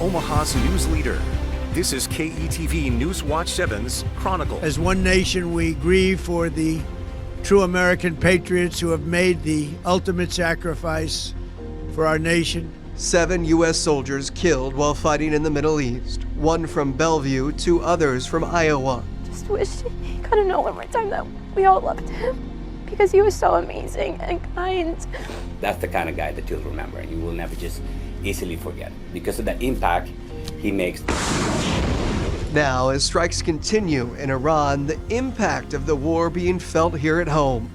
Omaha's news leader. This is KETV News Watch 7's Chronicle. As one nation, we grieve for the true American patriots who have made the ultimate sacrifice for our nation. 7 U.S. soldiers killed while fighting in the Middle East. 1 from Bellevue, 2 others from Iowa. Just wish he could have known one more time that we all loved him because he was so amazing and kind. That's the kind of guy that you'll remember and you will never just easily forget because of the impact he makes. Now, as strikes continue in Iran, the impact of the war being felt here at home.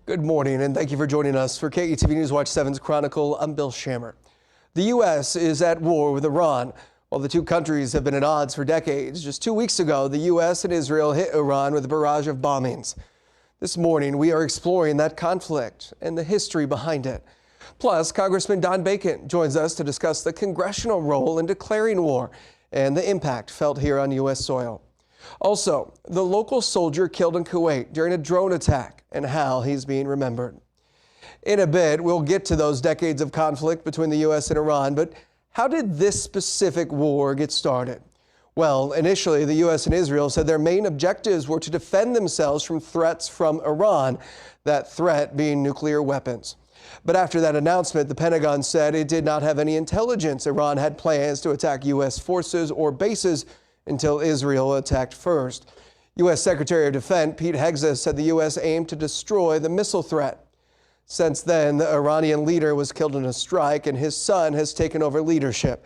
Good morning, and thank you for joining us for KETV News Watch 7's Chronicle. I'm Bill Shammer. The U.S. is at war with Iran. While the two countries have been at odds for decades, just 2 weeks ago, the U.S. and Israel hit Iran with a barrage of bombings. This morning, we are exploring that conflict and the history behind it. Plus, Congressman Don Bacon joins us to discuss the congressional role in declaring war and the impact felt here on U.S. soil. Also, the local soldier killed in Kuwait during a drone attack and how he's being remembered. In a bit, we'll get to those decades of conflict between the U.S. and Iran, but how did this specific war get started? Well, initially, the U.S. and Israel said their main objectives were to defend themselves from threats from Iran, that threat being nuclear weapons. But after that announcement, the Pentagon said it did not have any intelligence Iran had plans to attack U.S. forces or bases until Israel attacked first. U.S. Secretary of Defense Pete Hegseth said the U.S. aimed to destroy the missile threat. Since then, the Iranian leader was killed in a strike and his son has taken over leadership.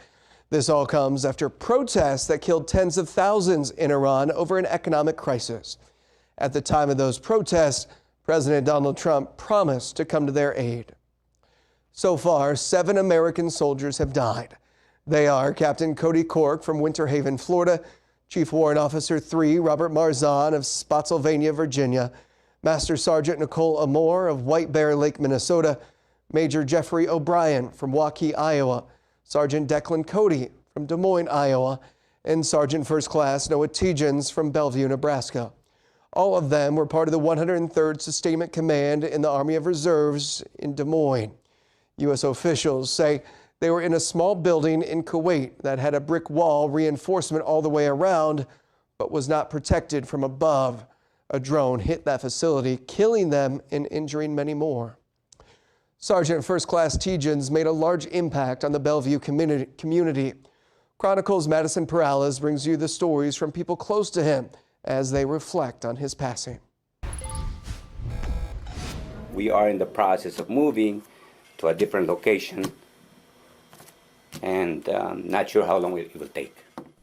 This all comes after protests that killed tens of thousands in Iran over an economic crisis. At the time of those protests, President Donald Trump promised to come to their aid. So far, 7 American soldiers have died. They are Captain Cody Cork from Winter Haven, Florida, Chief Warrant Officer 3 Robert Marzon of Spotsylvania, Virginia, Master Sergeant Nicole Amore of White Bear Lake, Minnesota, Major Jeffrey O'Brien from Waukee, Iowa, Sergeant Declan Cody from Des Moines, Iowa, and Sergeant First Class Noah Tietjens from Bellevue, Nebraska. All of them were part of the 103rd Sustainment Command in the Army of Reserves in Des Moines. U.S. officials say they were in a small building in Kuwait that had a brick wall reinforcement all the way around, but was not protected from above. A drone hit that facility, killing them and injuring many more. Sergeant First Class Tietjens made a large impact on the Bellevue community. Chronicle's Madison Perales brings you the stories from people close to him as they reflect on his passing. We are in the process of moving to a different location and not sure how long it will take.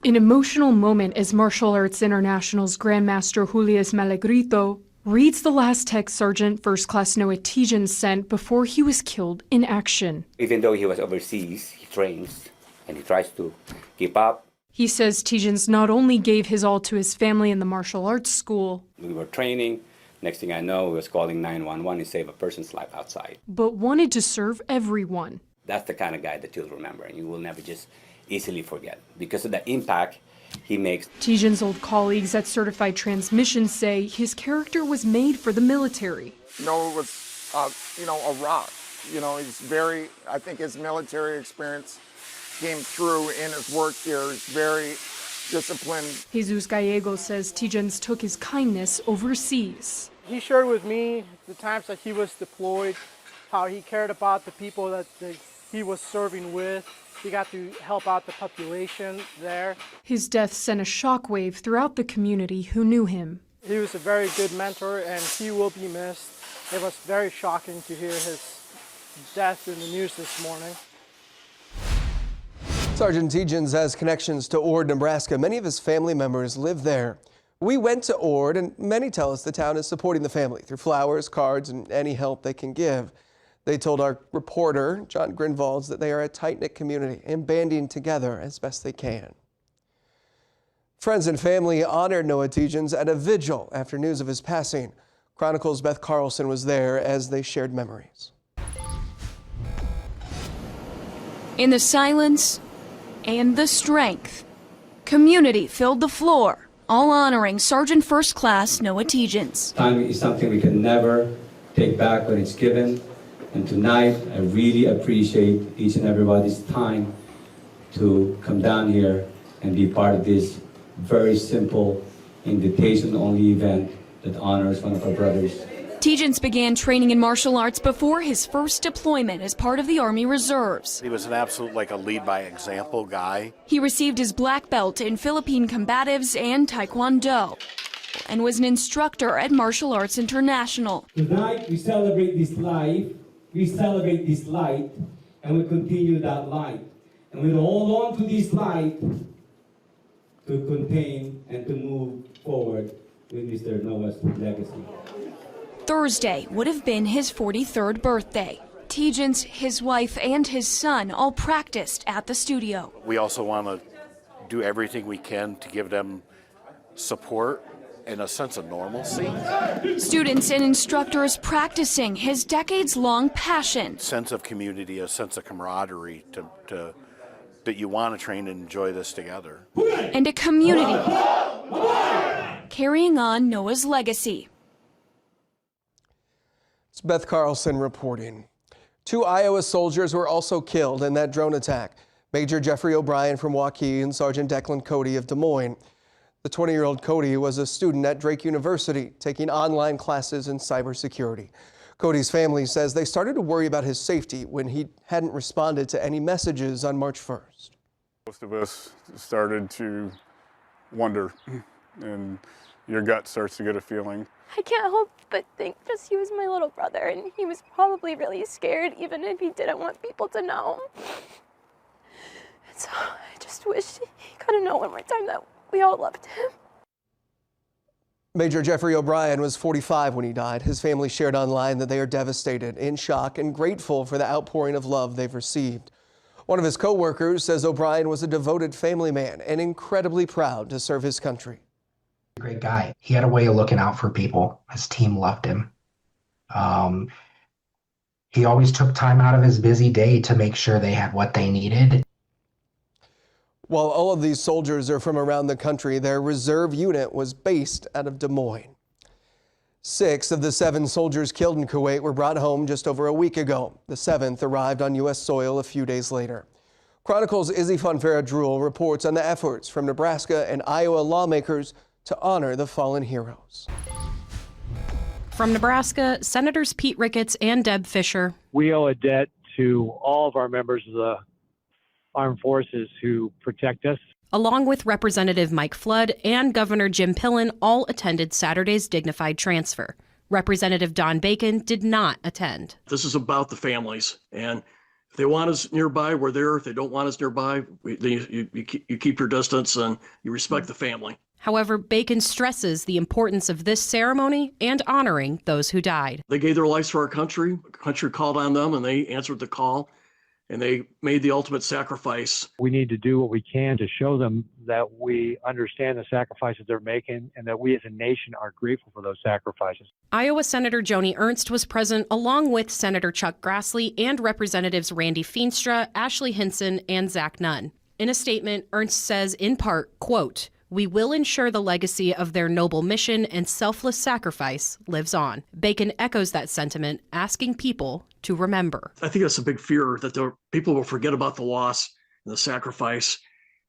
An emotional moment as Martial Arts International's Grandmaster Julius Malagrito reads the last text Sergeant First Class Noah Tietjens sent before he was killed in action. Even though he was overseas, he trains and he tries to keep up. He says Tietjens not only gave his all to his family in the martial arts school, We were training. Next thing I know, he was calling 911 to save a person's life outside. but wanted to serve everyone. That's the kind of guy that you'll remember and you will never just easily forget because of the impact he makes. Tietjens' old colleagues at Certified Transmission say his character was made for the military. Noah was, a rock. He's I think his military experience came through in his work here. He's very disciplined. Jesus Gallegos says Tietjens took his kindness overseas. He shared with me the times that he was deployed, how he cared about the people that he was serving with. He got to help out the population there. His death sent a shockwave throughout the community who knew him. He was a very good mentor and he will be missed. It was very shocking to hear his death in the news this morning. Sergeant Tietjens has connections to Ord, Nebraska. Many of his family members live there. We went to Ord, and many tell us the town is supporting the family through flowers, cards, and any help they can give. They told our reporter, John Grinvalds, that they are a tight-knit community and banding together as best they can. Friends and family honored Noah Tietjens at a vigil after news of his passing. Chronicle's Beth Carlson was there as they shared memories. In the silence and the strength, community filled the floor, all honoring Sergeant First Class Noah Tietjens. Time is something we can never take back when it's given, And tonight, I really appreciate each and everybody's time to come down here and be part of this very simple invitation-only event that honors one of our brothers. Tietjens began training in martial arts before his first deployment as part of the Army Reserves. He was an absolute, a lead-by-example guy. He received his black belt in Philippine Combatives and Taekwondo, and was an instructor at Martial Arts International. Tonight, we celebrate this life, we celebrate this light, and we continue that light. And we hold on to this light to contain and to move forward with Mr. Noah's legacy. Thursday would have been his 43rd birthday. Tietjens, his wife, and his son all practiced at the studio. We also want to do everything we can to give them support and a sense of normalcy. Students and instructors practicing his decades-long passion. Sense of community, a sense of camaraderie that you want to train and enjoy this together. And a community carrying on Noah's legacy. It's Beth Carlson reporting. 2 Iowa soldiers were also killed in that drone attack. Major Jeffrey O'Brien from Waukee and Sergeant Declan Cody of Des Moines. The 20-year-old Cody was a student at Drake University, taking online classes in cybersecurity. Cody's family says they started to worry about his safety when he hadn't responded to any messages on March 1st. Most of us started to wonder, and your gut starts to get a feeling. I can't help but think just he was my little brother, and he was probably really scared, even if he didn't want people to know. And so I just wish he could have known one more time that we all loved him. Major Jeffrey O'Brien was 45 when he died. His family shared online that they are devastated, in shock, and grateful for the outpouring of love they've received. One of his co-workers says O'Brien was a devoted family man and incredibly proud to serve his country. Great guy. He had a way of looking out for people. His team loved him. He always took time out of his busy day to make sure they had what they needed. While all of these soldiers are from around the country, their reserve unit was based out of Des Moines. 6 of the 7 soldiers killed in Kuwait were brought home just over a week ago. The 7th arrived on U.S. soil a few days later. Chronicle's Izzy Fonfera-Druel reports on the efforts from Nebraska and Iowa lawmakers to honor the fallen heroes. From Nebraska, Senators Pete Ricketts and Deb Fischer. We owe a debt to all of our members of the armed forces who protect us. Along with Representative Mike Flood and Governor Jim Pillen, all attended Saturday's dignified transfer. Representative Don Bacon did not attend. This is about the families, and if they want us nearby, we're there. If they don't want us nearby, you keep your distance and you respect the family. However, Bacon stresses the importance of this ceremony and honoring those who died. They gave their lives for our country. The country called on them, and they answered the call, and they made the ultimate sacrifice. We need to do what we can to show them that we understand the sacrifices they're making and that we as a nation are grateful for those sacrifices. Iowa Senator Joni Ernst was present along with Senator Chuck Grassley and Representatives Randy Feenstra, Ashley Hinson, and Zach Nunn. In a statement, Ernst says in part, quote, "We will ensure the legacy of their noble mission and selfless sacrifice lives on." Bacon echoes that sentiment, asking people to remember. I think that's a big fear, that the people will forget about the loss and the sacrifice.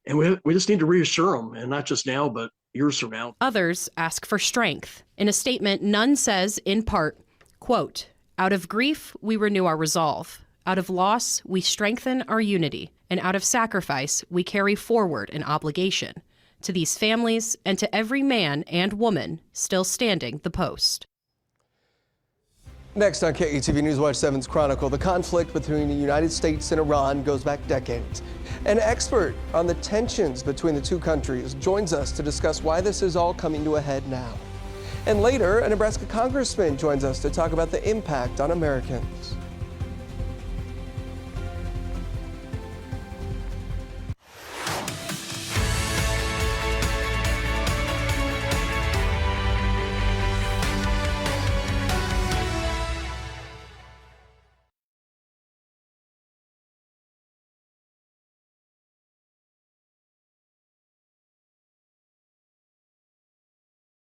And we just need to reassure them, and not just now, but years from now. Others ask for strength. In a statement, Nunn says, in part, quote, "Out of grief, we renew our resolve. Out of loss, we strengthen our unity. And out of sacrifice, we carry forward an obligation to these families and to every man and woman still standing the post." Next on KETV News Watch 7's Chronicle, the conflict between the United States and Iran goes back decades. An expert on the tensions between the two countries joins us to discuss why this is all coming to a head now. And later, a Nebraska congressman joins us to talk about the impact on Americans.